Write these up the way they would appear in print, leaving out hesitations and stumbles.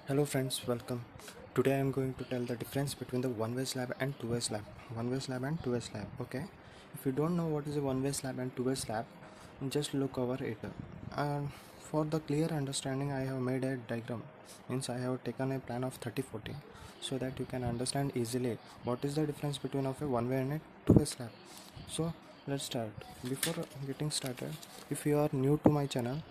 Hello friends, welcome. Today I am going to tell the difference between the one-way slab and two-way slab. One-way slab and two-way slab. Okay. If you don't know what is a one-way slab and two-way slab, just look over it. For the clear understanding, I have made a diagram. Means I have taken a plan of 30-40 so that you can understand easily what is the difference between of a one-way and a two-way slab. So let's start. Before getting started, if you are new to my channel,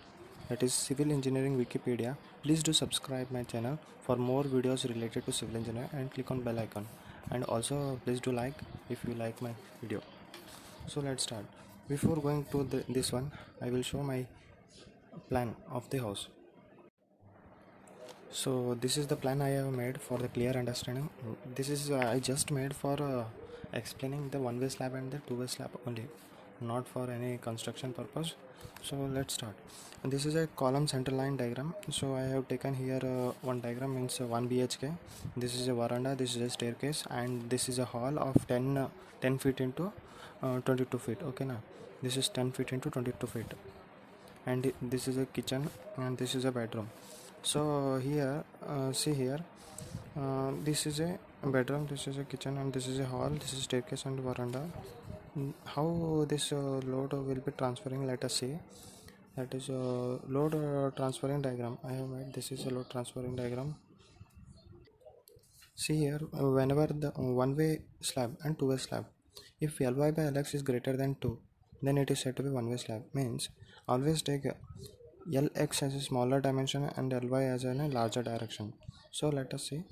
that is Civil Engineering Wikipedia, please do subscribe my channel for more videos related to civil engineering and click on bell icon, and also please do like if you like my video. So let's start. Before going to this one, I will show my plan of the house. So this is the plan I have made for the clear understanding. This is I just made for explaining the one way slab and the two way slab only, not for any construction purpose. So let's start. This is a column center line diagram. So I have taken here one diagram, means 1 BHK. This is a veranda, this is a staircase, and this is a hall of 10 feet into 22 feet. Okay, now this is 10 feet into 22 feet, and this is a kitchen and this is a bedroom. So here see here, this is a bedroom, this is a kitchen, and this is a hall, this is staircase and veranda. How this load will be transferring, let us see. That is load transferring diagram I have made. This is a load transferring diagram. See here, whenever the one way slab and two way slab, if Ly by Lx is greater than 2, then it is said to be one way slab. Means always take Lx as a smaller dimension and Ly as a larger direction. So let us see.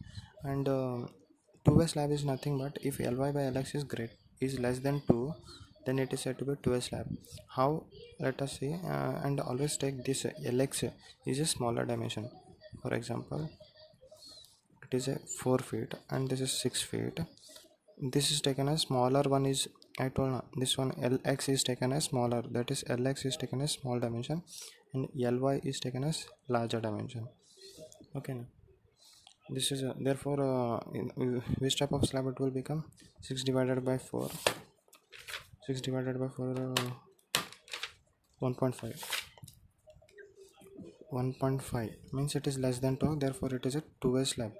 And two way slab is nothing but if Ly by Lx is less than 2, then it is said to be two way slab. How? Let us see. And always take this Lx is a smaller dimension. For example, it is a 4 feet and this is 6 feet. This is taken as smaller one, is I told this one Lx is taken as smaller, that is Lx is taken as small dimension, and Ly is taken as larger dimension. Okay, now this is therefore in which type of slab it will become? 6 divided by 4, 6 divided by 4, 1.5. 1.5 means it is less than 2, therefore it is a two-way slab.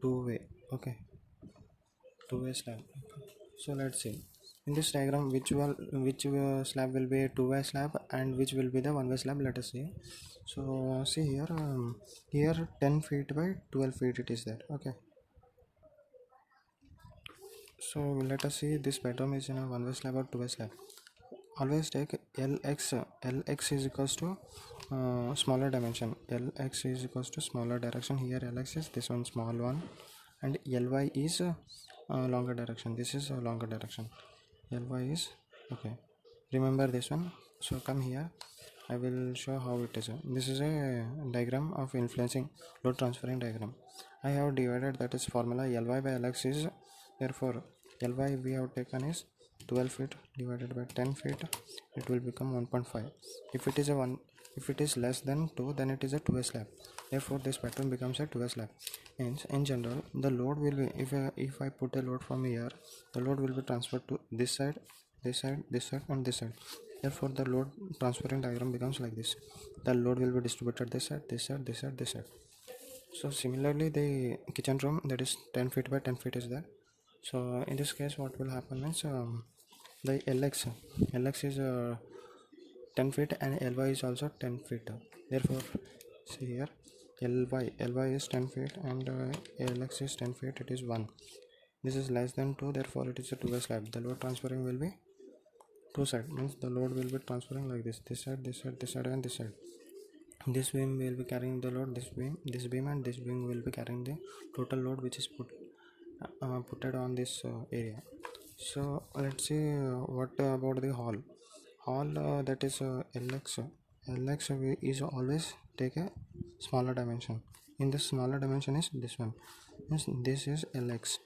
Two-way. Okay, two-way slab. So let's see in this diagram which slab will be a two-way slab and which will be the one-way slab. Let us see. So see here, here 10 feet by 12 feet it is there. Okay, so let us see this bedroom is in a one-way slab or two-way slab. Always take Lx is equals to smaller dimension. Lx is equals to smaller direction. Here Lx is this one, small one, and Ly is longer direction. This is a longer direction. Ly is okay. Remember this one. So come here. I will show how it is. This is a diagram of influencing load transferring diagram. I have divided, that is formula Ly by Lx is, therefore Ly we have taken is 12 feet divided by 10 feet, it will become 1.5. If it is a 1, if it is less than 2, then it is a two-way slab. Therefore this pattern becomes a two-way slab. Hence in general the load will be, if I put a load from here, the load will be transferred to this side, this side, this side, and this side. Therefore the load transferring diagram becomes like this. The load will be distributed this side, this side, this side, this side. So similarly the kitchen room, that is 10 feet by 10 feet is there. So in this case what will happen is the Lx is 10 feet and Ly is also 10 feet. Therefore see here, Ly is 10 feet and Lx is 10 feet, it is 1. This is less than 2, therefore it is a two-way slab. The load transferring will be two side, means the load will be transferring like this side, this side, this side, and this side. This beam will be carrying the load, this beam and this beam will be carrying the total load which is put on this area. So let's see what about the hall, that is Lx is always take a smaller dimension. In the smaller dimension is this one, yes, this is Lx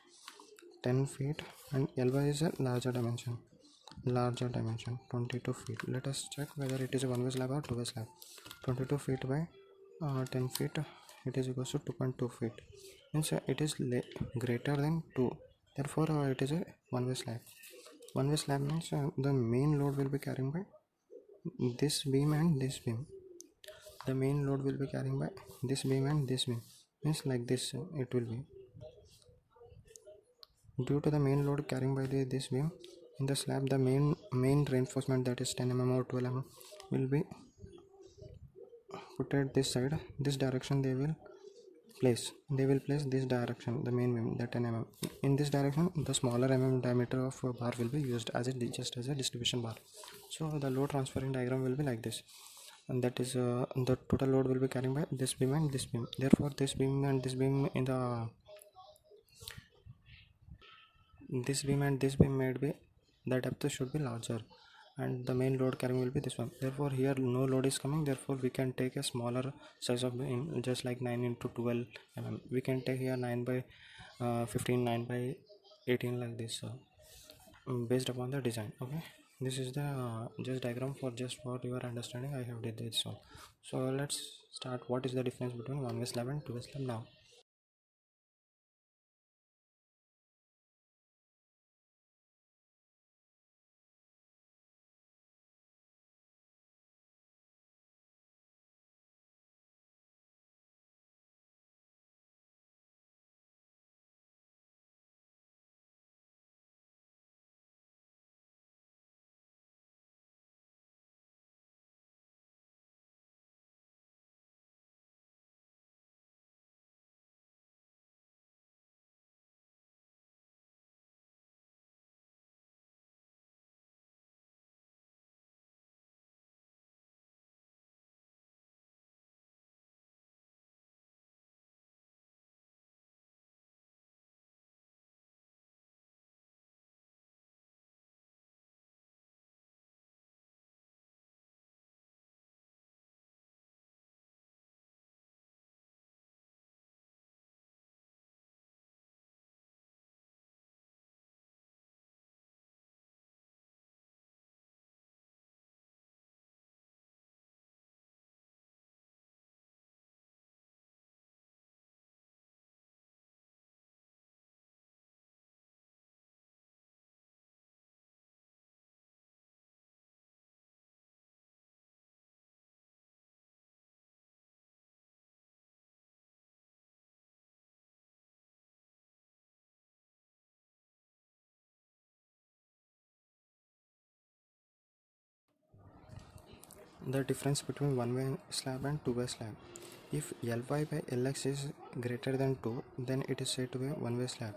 10 feet and Ly is a larger dimension, 22 feet. Let us check whether it is a one way slab or two way slab. 22 feet by 10 feet, it is equals to 2.2 feet, means it is greater than 2, therefore it is a one way slab. One way slab means the main load will be carried by this beam and this beam. the main load will be carrying by this beam and this beam, means like this it will be. Due to the main load carrying by this beam in the slab, the main reinforcement, that is 10 mm or 12 mm, will be put at this side. This direction they will place this direction, the main beam, the 10 mm. In this direction, the smaller mm diameter of bar will be used as just as a distribution bar. So the load transferring diagram will be like this, and that is the total load will be carrying by this beam and this beam. Therefore this beam and this beam in the this beam and this beam might be, the depth should be larger, and the main load carrying will be this one. Therefore here no load is coming, therefore we can take a smaller size of beam, just like 9 into 12 mm. We can take here 9 by 15, 9 by 18, like this, based upon the design. Okay, this is the just diagram for your understanding. I have did this one. So let's start. What is the difference between one way slab and two way slab now? The difference between one way slab and two way slab. If Ly by Lx is greater than 2, then it is said to be one way slab.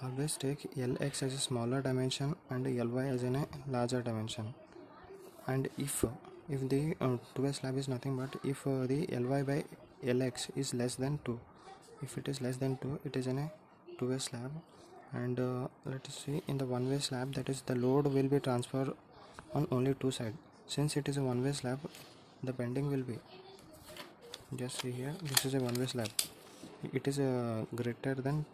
Always take Lx as a smaller dimension and Ly as in a larger dimension. And if the two way slab is nothing but if the Ly by Lx is less than 2, if it is less than 2, it is in a two way slab. And let us see, in the one way slab, that is the load will be transferred on only two sides. Since it is a one way slab, the bending will be, just see here, this is a one way slab. It is greater than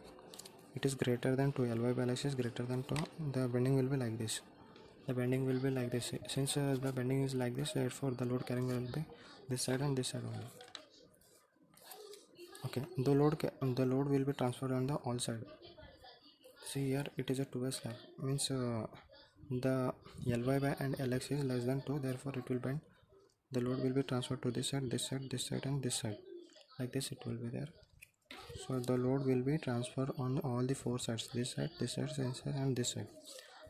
2. Ly by Lx is greater than 2. The bending will be like this. Since the bending is like this, therefore the load carrying will be this side and this side only. Okay, the load will be transferred on the all side. See here, it is a two way slab, means the Ly by and Lx is less than 2, therefore it will bend. The load will be transferred to this side, this side, this side, and this side, like this it will be there. So the load will be transferred on all the four sides, this side, this side, this side, and this side.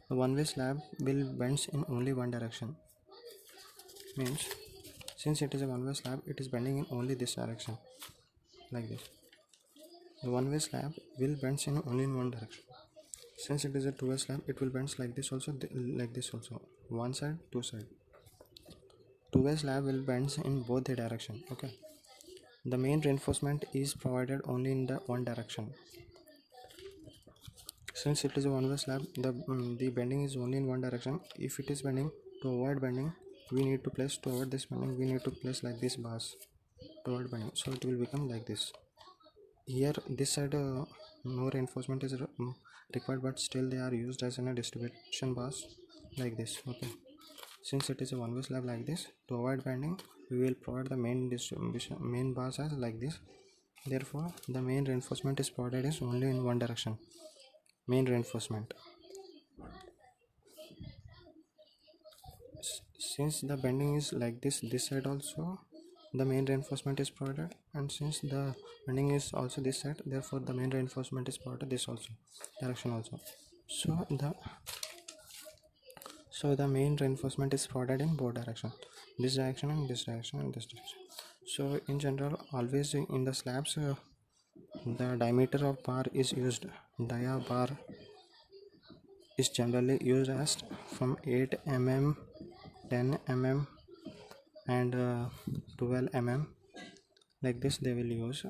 The one way slab will bends in only one direction, means since it is a one way slab, it is bending in only this direction, like this. The one way slab will bends in only in one direction. Since it is a two way slab, it will bends like this also, like this also, one side, two side. Two way slab will bends in both the direction. Okay, the main reinforcement is provided only in the one direction. Since it is a one way slab, the bending is only in one direction. If it is bending, to avoid bending, we need to place, to avoid this bending, we need to place like this bars to avoid bending, so it will become like this. Here this side no reinforcement is required, but still they are used as in a distribution bars, like this. Okay, since it is a one way slab like this, to avoid bending, we will provide the main bars as like this. Therefore the main reinforcement is provided is only in one direction, main reinforcement. Since the bending is like this side also, the main reinforcement is provided, and since the bending is also this side, therefore the main reinforcement is provided this also direction also. So the main reinforcement is provided in both direction, this direction and this direction and this direction. So in general, always in the slabs, the diameter of bar is used. Dia bar is generally used as from 8 mm, 10 mm, and 12 mm, like this they will use.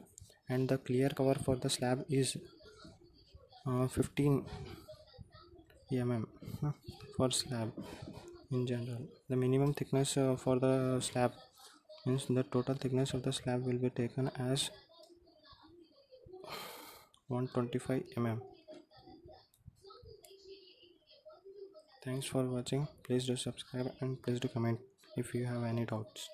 And the clear cover for the slab is 15 mm for slab. In general, the minimum thickness for the slab means the total thickness of the slab will be taken as 125 mm. Thanks for watching. Please do subscribe and please do comment if you have any doubts.